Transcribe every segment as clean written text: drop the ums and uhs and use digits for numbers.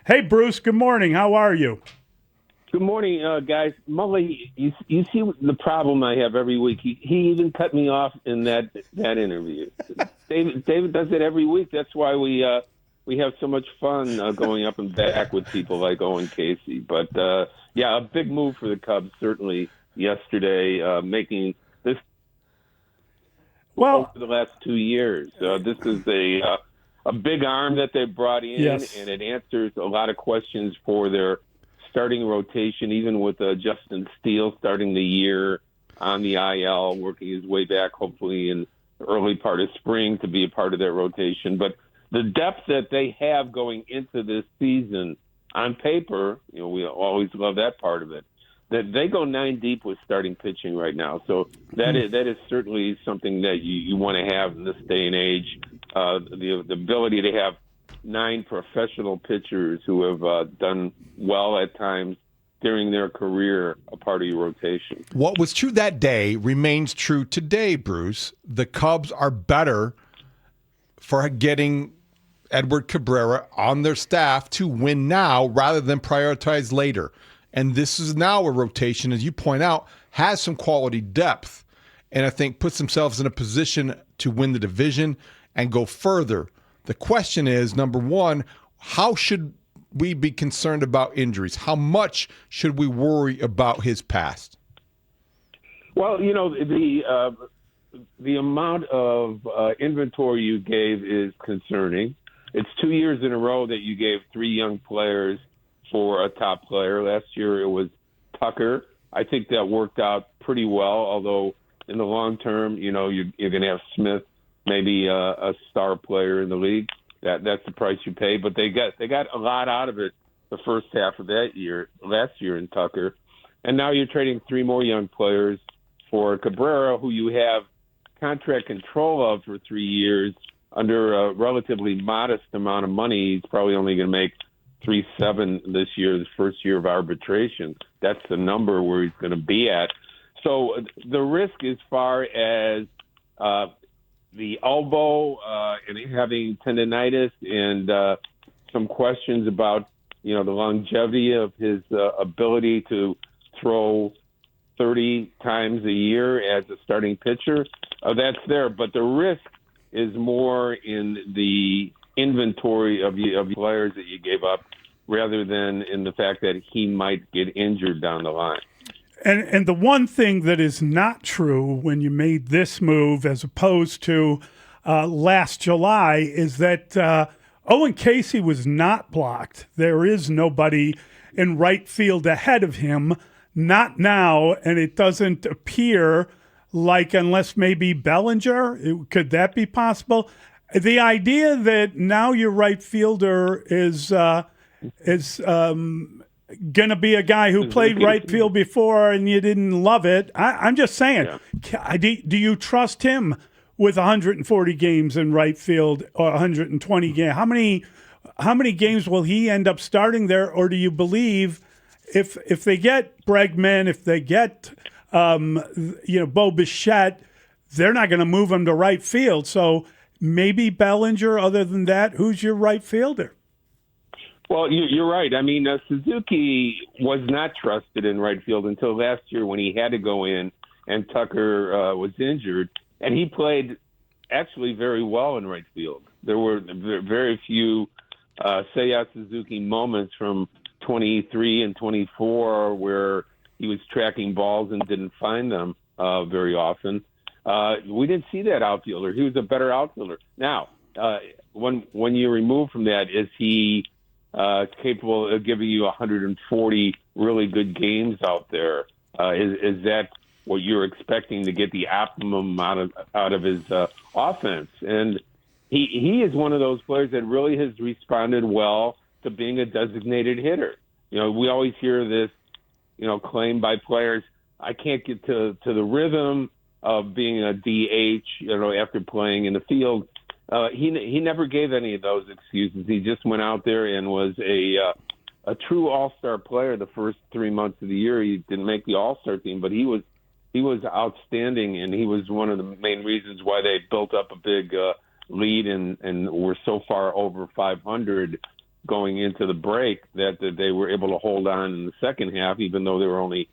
Hey, Bruce, good morning. How are you? Good morning, guys. Mully, you see the problem I have every week. He even cut me off in that interview. David does it every week. That's why we have so much fun going up and back with people like Owen Caissie. But yeah, a big move for the Cubs certainly yesterday, making this Well, over the last 2 years. This is a big arm that they brought in, yes. and it answers a lot of questions for their starting rotation, even with Justin Steele starting the year on the IL, working his way back, hopefully in the early part of spring to be a part of that rotation. But the depth that they have going into this season, on paper, we always love that part of it, that they go 9 deep with starting pitching right now. So that is certainly something that you want to have in this day and age, the ability to have 9 professional pitchers who have done well at times during their career, a part of your rotation. What was true that day remains true today, Bruce. The Cubs are better for getting Edward Cabrera on their staff to win now rather than prioritize later. And this is now a rotation, as you point out, has some quality depth, and I think puts themselves in a position to win the division and go further. The question is, number one, how should we be concerned about injuries? How much should we worry about his past? Well, the amount of inventory you gave is concerning. It's 2 years in a row that you gave 3 young players for a top player. Last year it was Tucker. I think that worked out pretty well, although in the long term, you're going to have Smith, maybe a star player in the league. That's the price you pay. But they got a lot out of it the first half of last year in Tucker. And now you're trading 3 more young players for Cabrera, who you have contract control of for 3 years under a relatively modest amount of money. He's probably only going to make 3.7 this year, the first year of arbitration. That's the number where he's going to be at. So the risk as far as the elbow and having tendonitis and some questions about, the longevity of his ability to throw 30 times a year as a starting pitcher, that's there. But the risk is more in the inventory of the players that you gave up rather than in the fact that he might get injured down the line. And the one thing that is not true when you made this move as opposed to last July is that Owen Caissie was not blocked. There is nobody in right field ahead of him, not now, and it doesn't appear like, unless maybe Bellinger, could that be possible? The idea that now your right fielder is going to be a guy who played right field before and you didn't love it. I'm just saying, do you trust him with 140 games in right field or 120 games? How many games will he end up starting there? Or do you believe if they get Bregman, if they get Bo Bichette, they're not going to move him to right field? So maybe Bellinger. Other than that, who's your right fielder? Well, you're right. I mean, Suzuki was not trusted in right field until last year when he had to go in and Tucker was injured. And he played actually very well in right field. There were very few Seiya Suzuki moments from 23 and 24 where he was tracking balls and didn't find them very often. We didn't see that outfielder. He was a better outfielder. Now, when you remove from that, is he capable of giving you 140 really good games out there? Is that what you're expecting to get the optimum out of his offense? And he is one of those players that really has responded well to being a designated hitter. We always hear this, claim by players, I can't get to the rhythm of being a DH, after playing in the field. He never gave any of those excuses. He just went out there and was a true all-star player the first 3 months of the year. He didn't make the all-star team, but he was outstanding, and he was one of the main reasons why they built up a big lead and were so far over 500 going into the break that they were able to hold on in the second half, even though they were only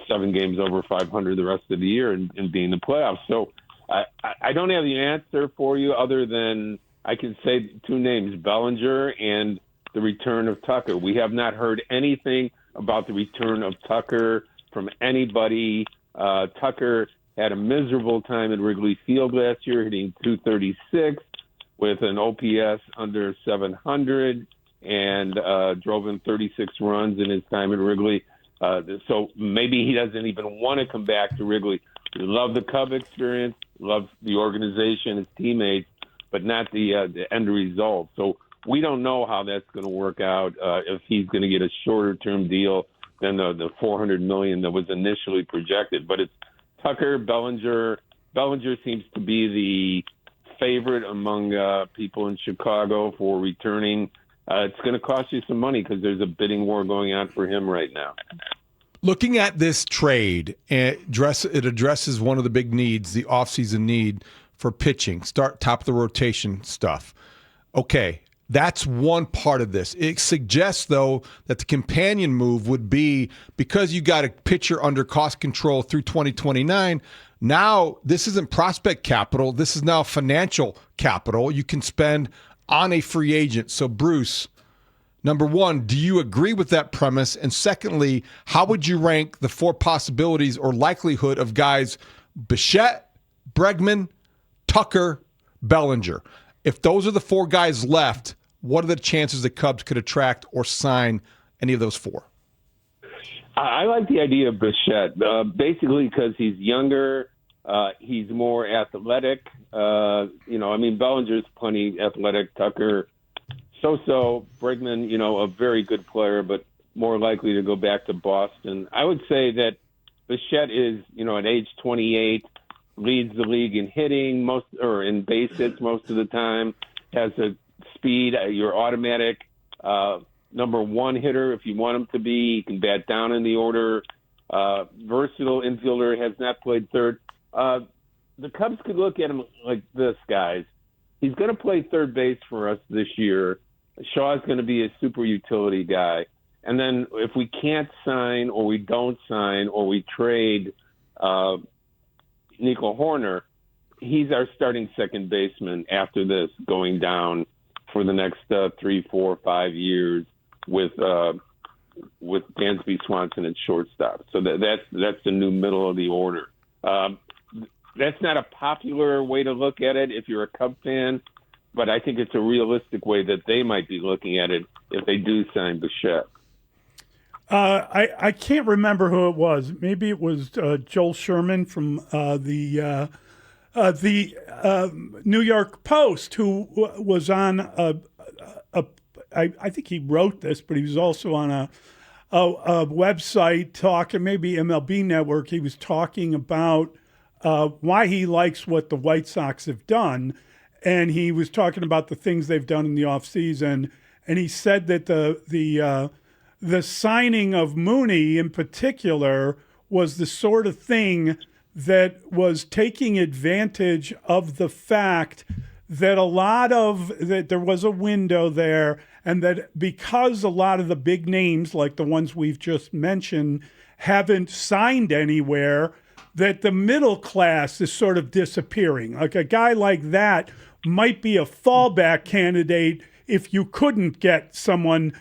7 games over 500 the rest of the year and being in the playoffs. So I don't have the answer for you other than I can say 2 names, Bellinger and the return of Tucker. We have not heard anything about the return of Tucker from anybody. Tucker had a miserable time at Wrigley Field last year, hitting .236 with an OPS under 700 and drove in 36 runs in his time at Wrigley. So maybe he doesn't even want to come back to Wrigley. He loved the Cub experience, loved the organization, his teammates, but not the end result. So we don't know how that's going to work out, if he's going to get a shorter-term deal than the $400 million that was initially projected. But it's Tucker, Bellinger. Bellinger seems to be the favorite among people in Chicago for returning. It's going to cost you some money because there's a bidding war going on for him right now. Looking at this trade, it addresses one of the big needs, the offseason need for pitching, start top of the rotation stuff. Okay, that's one part of this. It suggests, though, that the companion move would be because you got a pitcher under cost control through 2029. Now, this isn't prospect capital. This is now financial capital you can spend on a free agent. So, Bruce, number one, do you agree with that premise? And secondly, how would you rank the 4 possibilities or likelihood of guys Bichette, Bregman, Tucker, Bellinger? If those are the 4 guys left, what are the chances the Cubs could attract or sign any of those 4? I like the idea of Bichette, basically because he's younger, he's more athletic. Bellinger's plenty athletic. Tucker, so-so. Bregman, a very good player, but more likely to go back to Boston. I would say that Bichette is, at age 28, leads the league in hitting in base hits most of the time, has a speed, your automatic number 1 hitter if you want him to be. He can bat down in the order. Versatile infielder, has not played third. The Cubs could look at him like this, guys. He's going to play third base for us this year. Shaw's going to be a super utility guy. And then if we can't sign or we don't sign or we trade Nico Horner, he's our starting second baseman after this, going down for the next 3, 4, 5 years with Dansby Swanson at shortstop. So that's the new middle of the order. That's not a popular way to look at it if you're a Cub fan, but I think it's a realistic way that they might be looking at it if they do sign Bichette. I can't remember who it was. Maybe it was Joel Sherman from the New York Post, who was on I think he wrote this, but he was also on a website talking, maybe MLB Network. He was talking about why he likes what the White Sox have done, and he was talking about the things they've done in the offseason, and he said that the signing of Mooney in particular was the sort of thing that was taking advantage of the fact that that there was a window there, and that because a lot of the big names, like the ones we've just mentioned, haven't signed anywhere, that the middle class is sort of disappearing. Like a guy like that might be a fallback candidate if you couldn't get someone,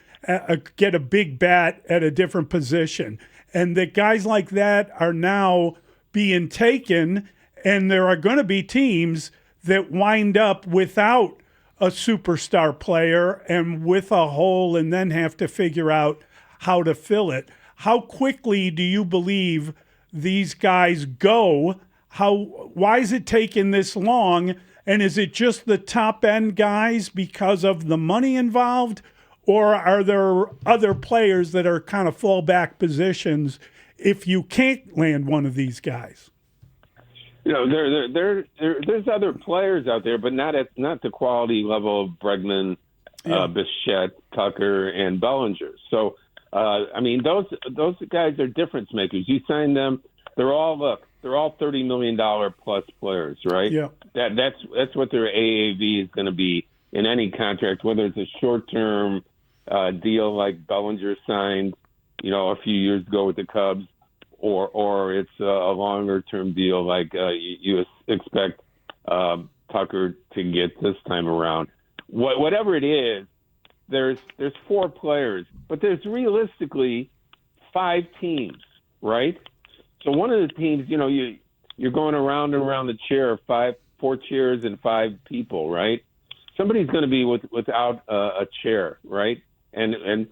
get a big bat at a different position. And that guys like that are now being taken, and there are going to be teams that wind up without a superstar player and with a hole, and then have to figure out how to fill it. How quickly do you believe these guys go? Why is it taking this long? And is it just the top end guys because of the money involved? Or are there other players that are kind of fallback positions if you can't land one of these guys? There's other players out there, but not the quality level of Bregman, Bichette, Tucker, and Bellinger. So, those guys are difference makers. You sign them, they're all $30 million plus players, right? Yeah. That's what their AAV is going to be in any contract, whether it's a short term deal like Bellinger signed, a few years ago with the Cubs, or it's a longer-term deal like you expect Tucker to get this time around. Whatever it is, there's 4 players, but there's realistically 5 teams, right? So one of the teams, you're going around and around the chair, 4 chairs and 5 people, right? Somebody's going to be without a chair, right? And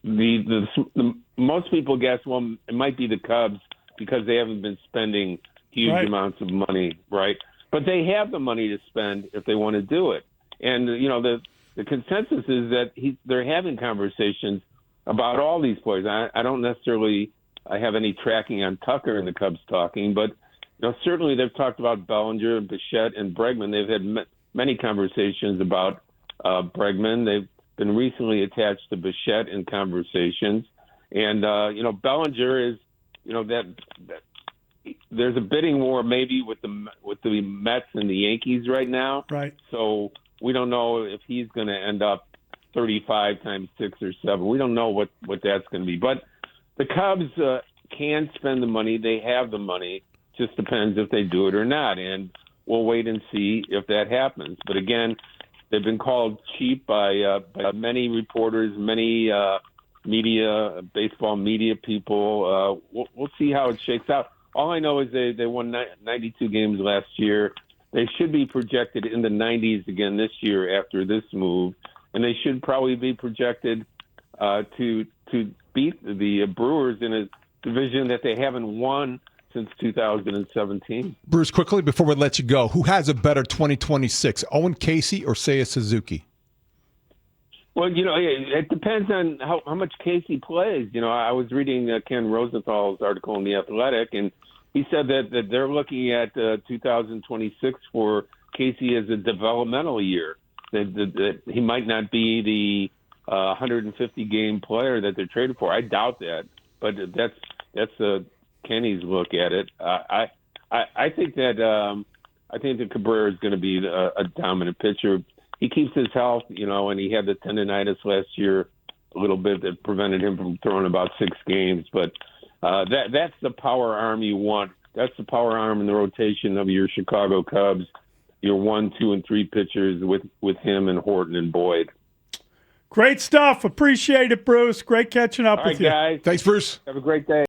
the most people guess, well, it might be the Cubs because they haven't been spending huge amounts of money, right? But they have the money to spend if they want to do it. And the consensus is that they're having conversations about all these players. I don't necessarily have any tracking on Tucker and the Cubs talking, but certainly they've talked about Bellinger, Bichette, and Bregman. They've had many conversations about Bregman. They've been recently attached to Bichette in conversations, and Bellinger is that there's a bidding war maybe with the Mets and the Yankees right now. Right. So we don't know if he's going to end up 35 times 6 or 7. We don't know what that's going to be. But the Cubs can spend the money. They have the money. Just depends if they do it or not. And we'll wait and see if that happens. But again, they've been called cheap by many reporters, many baseball media people. We'll see how it shakes out. All I know is they won 92 games last year. They should be projected in the 90s again this year after this move, and they should probably be projected to beat the Brewers in a division that they haven't won since 2017. Bruce, quickly before we let you go, who has a better 2026, Owen Caissie or Seiya Suzuki? Well, it depends on how much Caissie plays. I was reading Ken Rosenthal's article in The Athletic, and he said that they're looking at 2026 for Caissie as a developmental year. That he might not be the 150-game player that they're traded for. I doubt that, but that's Kenny's look at it. I think that Cabrera is going to be a dominant pitcher. He keeps his health, and he had the tendonitis last year a little bit that prevented him from throwing about 6 games. But that's the power arm you want. That's the power arm in the rotation of your Chicago Cubs, your 1, 2, and 3 pitchers with him and Horton and Boyd. Great stuff. Appreciate it, Bruce. Great catching up with you. All right, guys. Thanks, Bruce. Have a great day.